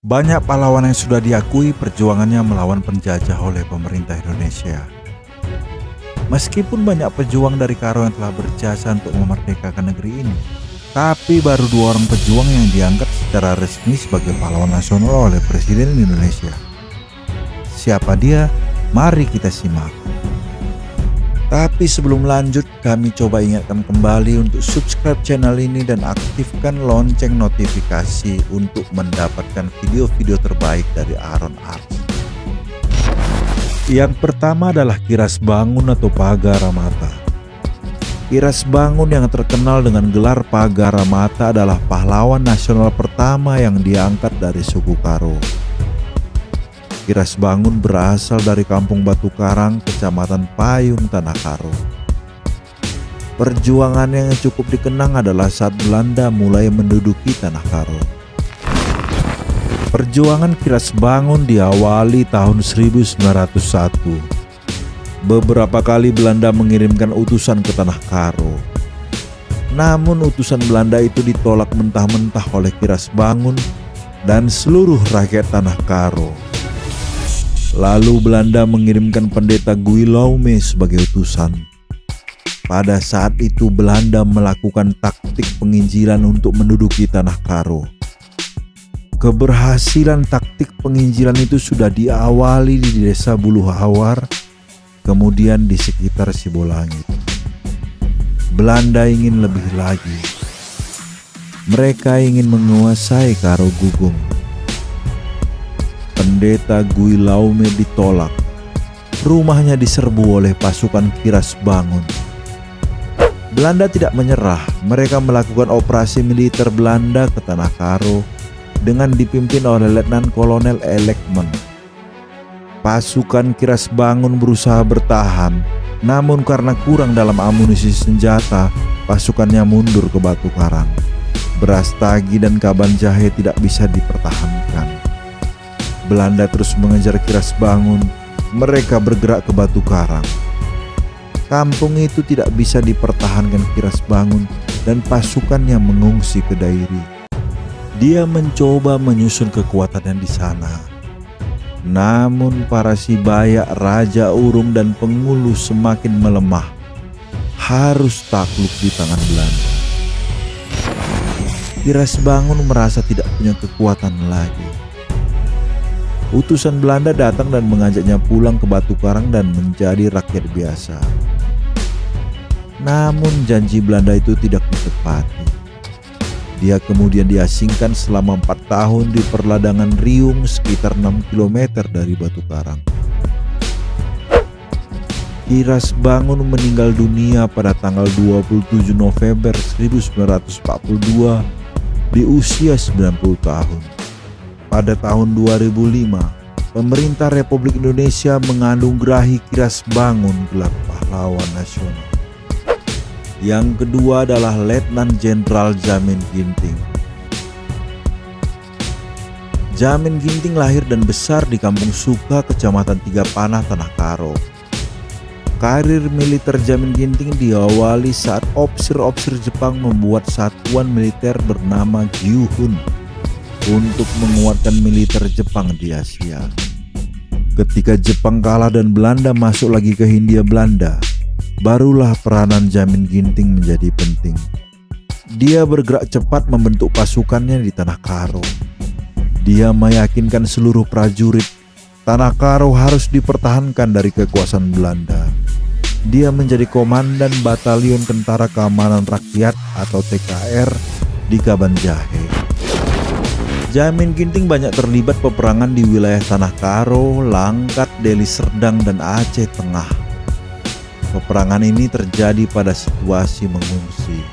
Banyak pahlawan yang sudah diakui perjuangannya melawan penjajah oleh pemerintah Indonesia. Meskipun banyak pejuang dari Karo yang telah berjasa untuk memerdekakan negeri ini, tapi baru 2 orang pejuang yang diangkat secara resmi sebagai pahlawan nasional oleh Presiden Indonesia. Siapa dia? Mari kita simak. Tapi sebelum lanjut, kami coba ingatkan kembali untuk subscribe channel ini dan aktifkan lonceng notifikasi untuk mendapatkan video-video terbaik dari Aaron Arts. Yang pertama adalah Kiras Bangun atau Pagaramata. Kiras Bangun yang terkenal dengan gelar Pagaramata adalah pahlawan nasional pertama yang diangkat dari suku Karo. Kiras Bangun berasal dari Kampung Batu Karang, Kecamatan Payung, Tanah Karo. Perjuangannya yang cukup dikenang adalah saat Belanda mulai menduduki Tanah Karo. Perjuangan Kiras Bangun diawali tahun 1901. Beberapa kali Belanda mengirimkan utusan ke Tanah Karo. Namun utusan Belanda itu ditolak mentah-mentah oleh Kiras Bangun dan seluruh rakyat Tanah Karo. Lalu Belanda mengirimkan pendeta Guillaume sebagai utusan. Pada saat itu Belanda melakukan taktik penginjilan untuk menduduki Tanah Karo. Keberhasilan taktik penginjilan itu sudah diawali di desa Buluhawar, kemudian di sekitar Sibolangit. Belanda ingin lebih lagi. Mereka ingin menguasai Karo Gugong. Pendeta Guillaume ditolak. Rumahnya diserbu oleh pasukan Kiras Bangun. Belanda tidak menyerah. Mereka melakukan operasi militer Belanda ke Tanah Karo dengan dipimpin oleh Letnan Kolonel Elekmen. Pasukan Kiras Bangun berusaha bertahan, namun karena kurang dalam amunisi senjata, pasukannya mundur ke Batu Karang. Brastagi dan Kabanjahe tidak bisa dipertahankan. Belanda terus mengejar Kiras Bangun. Mereka bergerak ke Batu Karang. Kampung itu tidak bisa dipertahankan Kiras Bangun dan pasukannya mengungsi ke Dairi. Dia mencoba menyusun kekuatannya di sana. Namun para Sibayak, Raja Urung dan Pengulu semakin melemah. Harus takluk di tangan Belanda. Kiras Bangun merasa tidak punya kekuatan lagi. Utusan Belanda datang dan mengajaknya pulang ke Batu Karang dan menjadi rakyat biasa. Namun janji Belanda itu tidak ditepati. Dia kemudian diasingkan selama 4 tahun di perladangan Riung sekitar 6 km dari Batu Karang. Kiras Bangun meninggal dunia pada tanggal 27 November 1942 di usia 90 tahun. Pada tahun 2005, pemerintah Republik Indonesia menganugerahi Kiras Bangun gelar pahlawan nasional. Yang kedua adalah Letnan Jenderal Jamin Ginting. Jamin Ginting lahir dan besar di Kampung Suka, Kecamatan Tiga Panah, Tanah Karo. Karir militer Jamin Ginting diawali saat ofisir-ofisir Jepang membuat satuan militer bernama Gyuhun untuk menguatkan militer Jepang di Asia. Ketika Jepang kalah dan Belanda masuk lagi ke Hindia Belanda, barulah peranan Jamin Ginting menjadi penting. Dia bergerak cepat membentuk pasukannya di Tanah Karo. Dia meyakinkan seluruh prajurit Tanah Karo harus dipertahankan dari kekuasaan Belanda. Dia menjadi komandan Batalion Tentara Keamanan Rakyat atau TKR di Kabanjahe. Jamin Ginting banyak terlibat peperangan di wilayah Tanah Karo, Langkat, Deli Serdang, dan Aceh Tengah. Peperangan ini terjadi pada situasi mengungsi.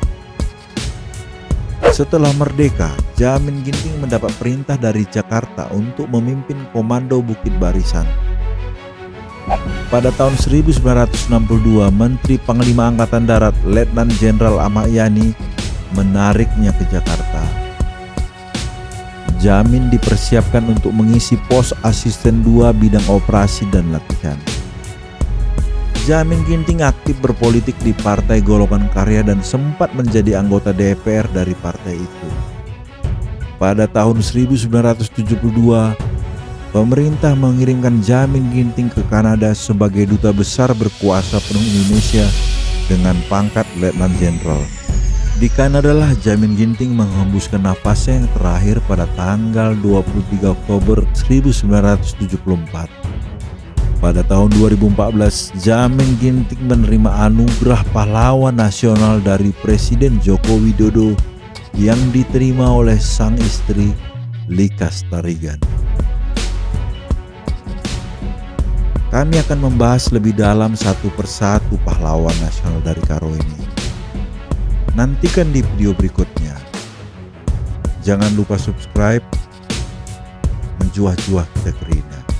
Setelah merdeka, Jamin Ginting mendapat perintah dari Jakarta untuk memimpin Komando Bukit Barisan. Pada tahun 1962, Menteri Panglima Angkatan Darat Letnan Jenderal Ahmad Yani menariknya ke Jakarta. Jamin dipersiapkan untuk mengisi pos asisten 2 bidang operasi dan latihan. Jamin Ginting aktif berpolitik di Partai Golongan Karya dan sempat menjadi anggota DPR dari partai itu. Pada tahun 1972, pemerintah mengirimkan Jamin Ginting ke Kanada sebagai duta besar berkuasa penuh Indonesia dengan pangkat Letnan Jenderal. Di Kanada lah Jamin Ginting menghembuskan nafasnya yang terakhir pada tanggal 23 Oktober 1974. Pada tahun 2014, Jamin Ginting menerima anugerah pahlawan nasional dari Presiden Joko Widodo yang diterima oleh sang istri Lika Starigan. Kami akan membahas lebih dalam satu persatu pahlawan nasional dari Karo ini. Nantikan di video berikutnya. Jangan lupa subscribe. Menjuah-juah kita kerina.